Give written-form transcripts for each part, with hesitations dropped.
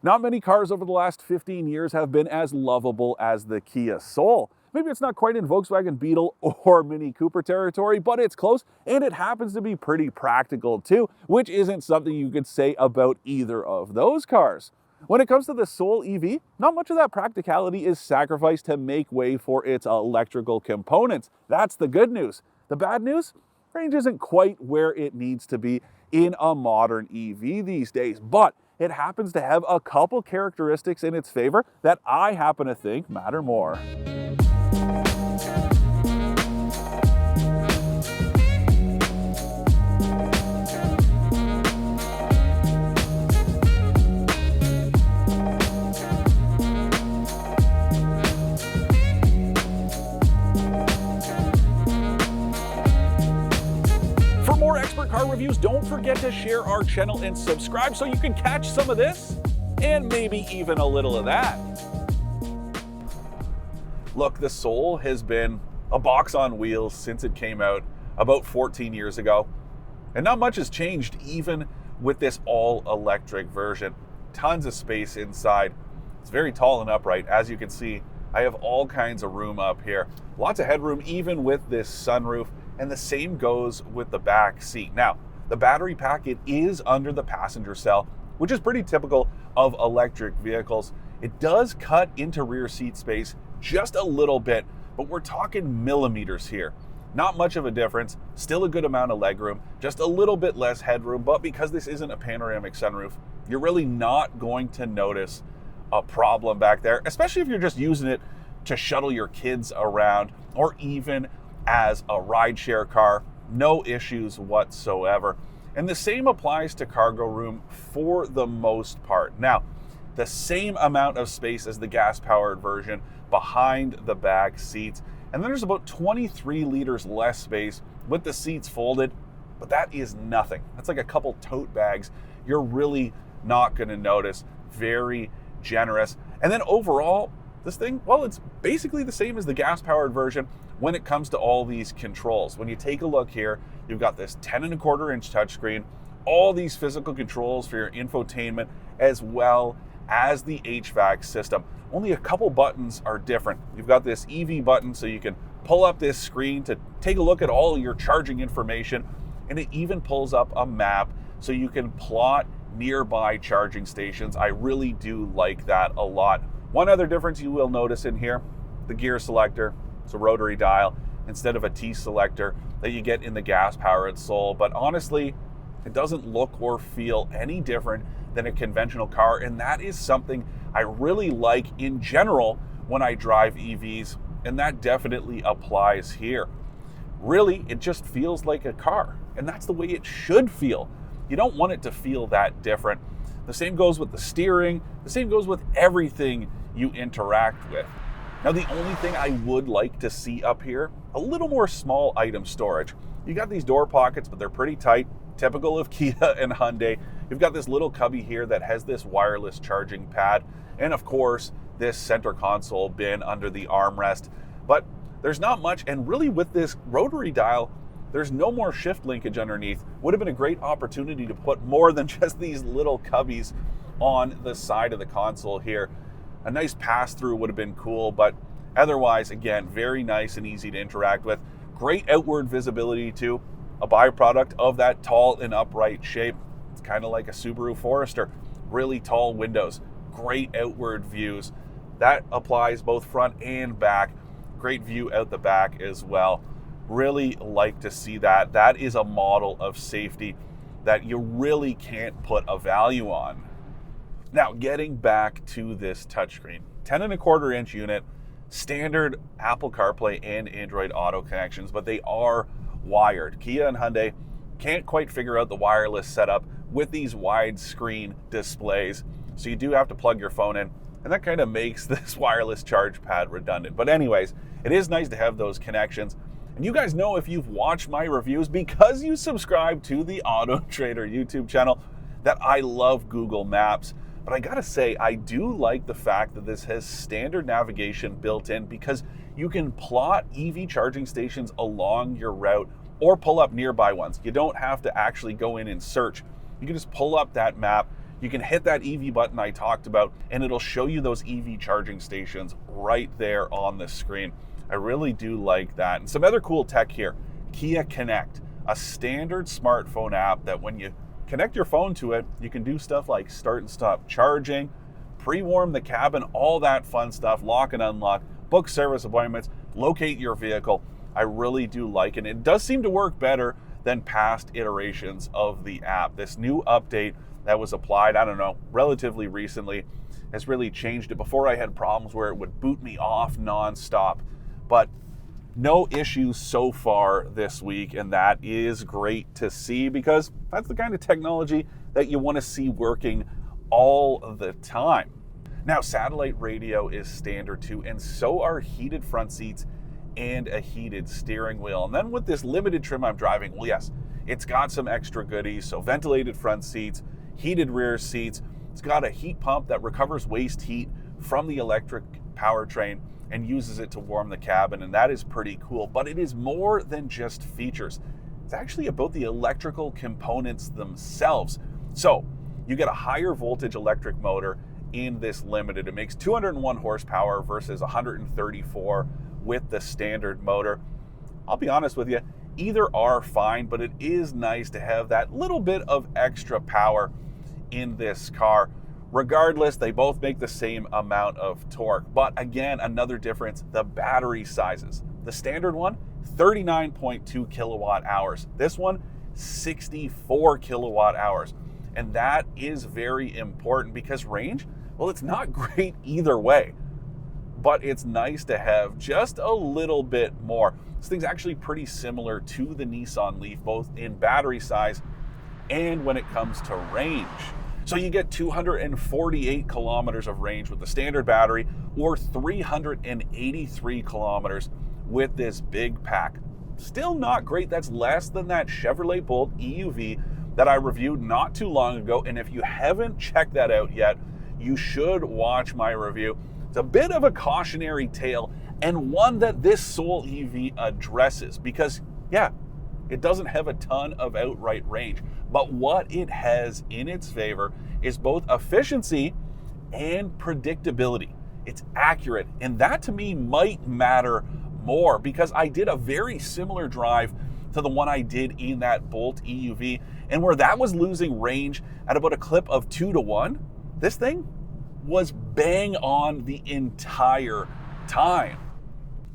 Not many cars over the last 15 years have been as lovable as the Kia Soul. Maybe it's not quite in Volkswagen Beetle or Mini Cooper territory, but it's close, and it happens to be pretty practical too, which isn't something you could say about either of those cars. When it comes to the Soul EV, not much of that practicality is sacrificed to make way for its electrical components. That's the good news. The bad news? Range isn't quite where it needs to be in a modern EV these days, but it happens to have a couple characteristics in its favor that I happen to think matter more. For more expert car reviews, don't forget to share our channel and subscribe so you can catch some of this and maybe even a little of that. Look, the Soul has been a box on wheels since it came out about 14 years ago, and not much has changed even with this all-electric version. Tons of space inside. It's very tall and upright. As you can see, I have all kinds of room up here. Lots of headroom even with this sunroof, and the same goes with the back seat. Now, the battery pack, it is under the passenger cell, which is pretty typical of electric vehicles. It does cut into rear seat space just a little bit, but we're talking millimeters here. Not much of a difference, still a good amount of legroom, just a little bit less headroom, but because this isn't a panoramic sunroof, you're really not going to notice a problem back there, especially if you're just using it to shuttle your kids around or even as a rideshare car. No issues whatsoever. And the same applies to cargo room for the most part. Now, the same amount of space as the gas-powered version behind the back seats. And then there's about 23 liters less space with the seats folded, but that is nothing. That's like a couple tote bags. You're really not going to notice. Very generous. And then overall, this thing, well, it's basically the same as the gas-powered version when it comes to all these controls. When you take a look here, you've got this 10.25-inch touchscreen, all these physical controls for your infotainment, as well as the HVAC system. Only a couple buttons are different. You've got this EV button, so you can pull up this screen to take a look at all your charging information, and it even pulls up a map so you can plot nearby charging stations. I really do like that a lot. One other difference you will notice in here, the gear selector. It's a rotary dial instead of a T selector that you get in the gas-powered Soul. But honestly, it doesn't look or feel any different than a conventional car, and that is something I really like in general when I drive EVs, and that definitely applies here. Really, it just feels like a car, and that's the way it should feel. You don't want it to feel that different. The same goes with the steering. The same goes with everything you interact with. Now, the only thing I would like to see up here, a little more small item storage. You got these door pockets, but they're pretty tight, typical of Kia and Hyundai. You've got this little cubby here that has this wireless charging pad, and of course, this center console bin under the armrest. But there's not much, and really with this rotary dial, there's no more shift linkage underneath. Would have been a great opportunity to put more than just these little cubbies on the side of the console here. A nice pass-through would have been cool, but otherwise, again, very nice and easy to interact with. Great outward visibility too, a byproduct of that tall and upright shape. It's kind of like a Subaru Forester. Really tall windows, great outward views. That applies both front and back. Great view out the back as well. Really like to see that. That is a model of safety that you really can't put a value on. Now, getting back to this touchscreen, 10.25-inch unit, standard Apple CarPlay and Android Auto connections, but they are wired. Kia and Hyundai can't quite figure out the wireless setup with these widescreen displays, so you do have to plug your phone in, and that kind of makes this wireless charge pad redundant. But anyways, it is nice to have those connections. And you guys know, if you've watched my reviews, because you subscribe to the AutoTrader YouTube channel, that I love Google Maps. But I gotta say, I do like the fact that this has standard navigation built in, because you can plot EV charging stations along your route or pull up nearby ones. You don't have to actually go in and search. You can just pull up that map, You can hit that EV button I talked about, and it'll show you those EV charging stations right there on the screen. I really do like that. And some other cool tech here, Kia Connect, a standard smartphone app that when you connect your phone to it, you can do stuff like start and stop charging, pre-warm the cabin, all that fun stuff, lock and unlock, book service appointments, locate your vehicle. I really do like it. It does seem to work better than past iterations of the app. This new update that was applied, I don't know, relatively recently, has really changed it. Before I had problems where it would boot me off nonstop, but no issues so far this week, and that is great to see because that's the kind of technology that you want to see working all the time. Now, satellite radio is standard too, and so are heated front seats and a heated steering wheel. And then with this limited trim I'm driving, well, yes, it's got some extra goodies. So ventilated front seats, heated rear seats. It's got a heat pump that recovers waste heat from the electric powertrain and uses it to warm the cabin, and that is pretty cool. But it is more than just features. It's actually about the electrical components themselves. So you get a higher voltage electric motor in this limited. It makes 201 horsepower versus 134 with the standard motor. I'll be honest with you, either are fine, but it is nice to have that little bit of extra power in this car. Regardless, they both make the same amount of torque. But again, another difference, the battery sizes. The standard one, 39.2 kilowatt hours. This one, 64 kilowatt hours. And that is very important because range, well, it's not great either way, but it's nice to have just a little bit more. This thing's actually pretty similar to the Nissan Leaf, both in battery size and when it comes to range. So you get 248 kilometers of range with the standard battery or 383 kilometers with this big pack. Still not great. That's less than that Chevrolet Bolt EUV that I reviewed not too long ago. And if you haven't checked that out yet, you should watch my review. It's a bit of a cautionary tale and one that this Soul EV addresses because, yeah, it doesn't have a ton of outright range, but what it has in its favor is both efficiency and predictability. It's accurate, and that to me might matter more because I did a very similar drive to the one I did in that Bolt EUV, and where that was losing range at about a clip of 2 to 1, this thing was bang on the entire time.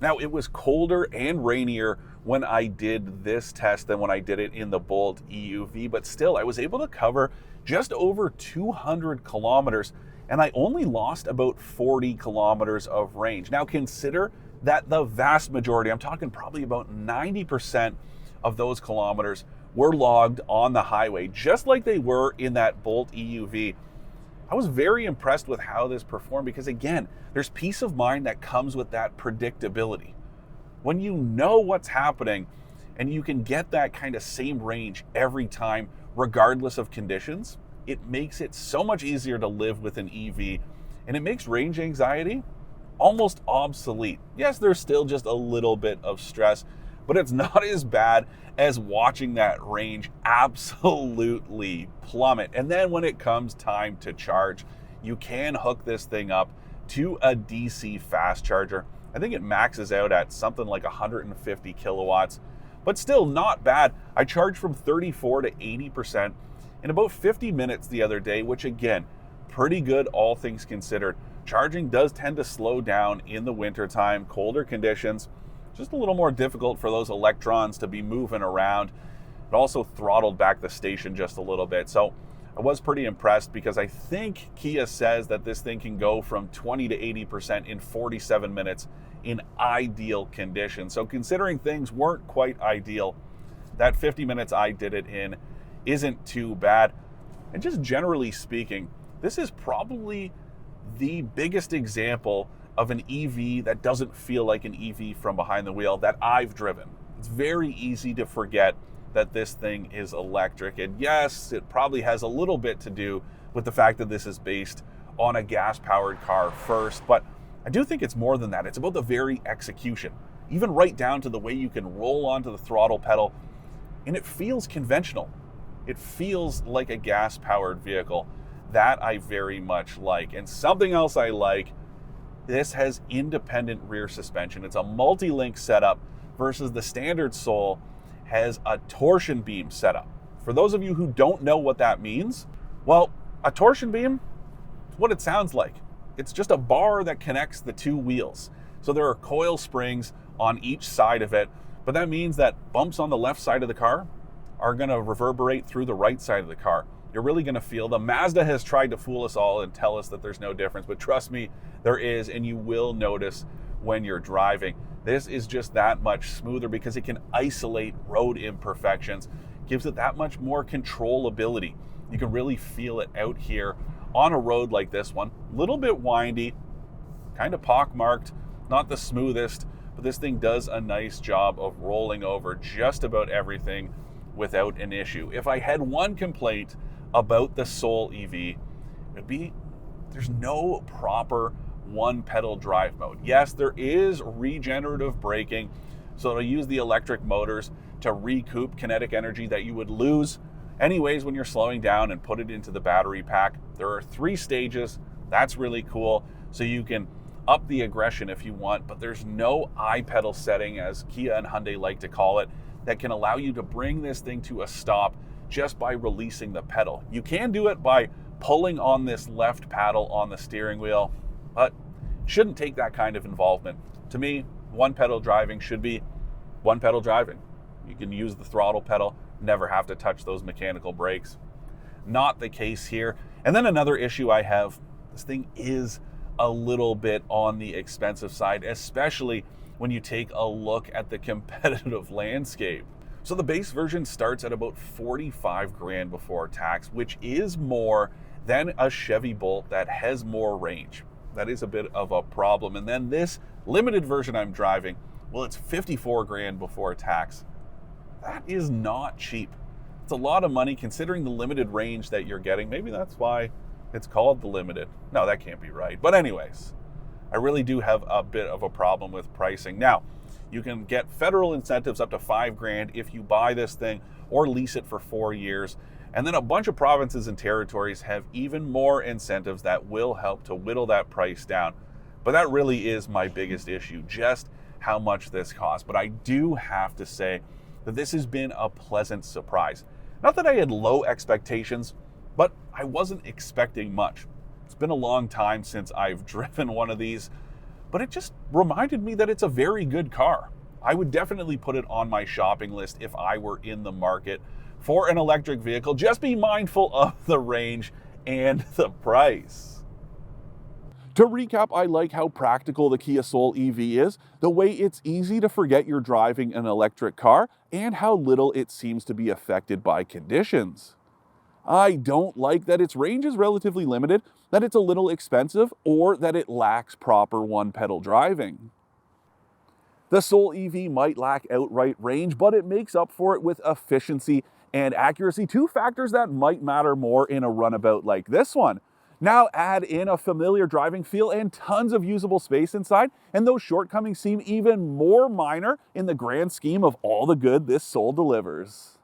Now, it was colder and rainier when I did this test than when I did it in the Bolt EUV, but still I was able to cover just over 200 kilometers and I only lost about 40 kilometers of range. Now consider that the vast majority, I'm talking probably about 90% of those kilometers were logged on the highway, just like they were in that Bolt EUV. I was very impressed with how this performed because again, there's peace of mind that comes with that predictability. When you know what's happening and you can get that kind of same range every time, regardless of conditions, it makes it so much easier to live with an EV and it makes range anxiety almost obsolete. Yes, there's still just a little bit of stress, but it's not as bad as watching that range absolutely plummet. And then when it comes time to charge, you can hook this thing up to a DC fast charger. I think it maxes out at something like 150 kilowatts, but still not bad. I charged from 34 to 80% in about 50 minutes the other day, which again, pretty good all things considered. Charging does tend to slow down in the wintertime, colder conditions, just a little more difficult for those electrons to be moving around. It also throttled back the station just a little bit. So I was pretty impressed because I think Kia says that this thing can go from 20 to 80% in 47 minutes in ideal conditions. So considering things weren't quite ideal, that 50 minutes I did it in isn't too bad. And just generally speaking, this is probably the biggest example of an EV that doesn't feel like an EV from behind the wheel that I've driven. It's very easy to forget that this thing is electric. And yes, it probably has a little bit to do with the fact that this is based on a gas-powered car first, but I do think it's more than that. It's about the very execution, even right down to the way you can roll onto the throttle pedal, and it feels conventional. It feels like a gas-powered vehicle. That I very much like. And something else I like, this has independent rear suspension. It's a multi-link setup versus the standard Soul has a torsion beam setup. For those of you who don't know what that means, well, a torsion beam is what it sounds like. It's just a bar that connects the two wheels. So there are coil springs on each side of it, but that means that bumps on the left side of the car are going to reverberate through the right side of the car. You're really going to feel them. Mazda has tried to fool us all and tell us that there's no difference, but trust me, there is, and you will notice when you're driving. This is just that much smoother because it can isolate road imperfections, gives it that much more controllability. You can really feel it out here on a road like this one. A little bit windy, kind of pockmarked, not the smoothest, but this thing does a nice job of rolling over just about everything without an issue. If I had one complaint about the Soul EV, it'd be there's no proper one pedal drive mode. Yes, there is regenerative braking, so it'll use the electric motors to recoup kinetic energy that you would lose anyways when you're slowing down and put it into the battery pack. There are 3 stages. That's really cool. So you can up the aggression if you want, but there's no iPedal setting, as Kia and Hyundai like to call it, that can allow you to bring this thing to a stop just by releasing the pedal. You can do it by pulling on this left paddle on the steering wheel, but shouldn't take that kind of involvement. To me, one pedal driving should be one pedal driving. You can use the throttle pedal, never have to touch those mechanical brakes. Not the case here. And then another issue I have, this thing is a little bit on the expensive side, especially when you take a look at the competitive landscape. So the base version starts at about 45 grand before tax, which is more than a Chevy Bolt that has more range. That is a bit of a problem. And then this limited version I'm driving, well, it's 54 grand before tax. That is not cheap. It's a lot of money considering the limited range that you're getting. Maybe that's why it's called the limited. No, that can't be right. But anyways, I really do have a bit of a problem with pricing. Now, you can get federal incentives up to 5 grand if you buy this thing or lease it for 4 years. And then a bunch of provinces and territories have even more incentives that will help to whittle that price down. But that really is my biggest issue, just how much this costs. But I do have to say that this has been a pleasant surprise. Not that I had low expectations, but I wasn't expecting much. It's been a long time since I've driven one of these, but it just reminded me that it's a very good car. I would definitely put it on my shopping list if I were in the market for an electric vehicle. Just be mindful of the range and the price. To recap, I like how practical the Kia Soul EV is, the way it's easy to forget you're driving an electric car, and how little it seems to be affected by conditions. I don't like that its range is relatively limited, that it's a little expensive, or that it lacks proper one-pedal driving. The Soul EV might lack outright range, but it makes up for it with efficiency and accuracy, 2 factors that might matter more in a runabout like this one. Now add in a familiar driving feel and tons of usable space inside, and those shortcomings seem even more minor in the grand scheme of all the good this Soul delivers.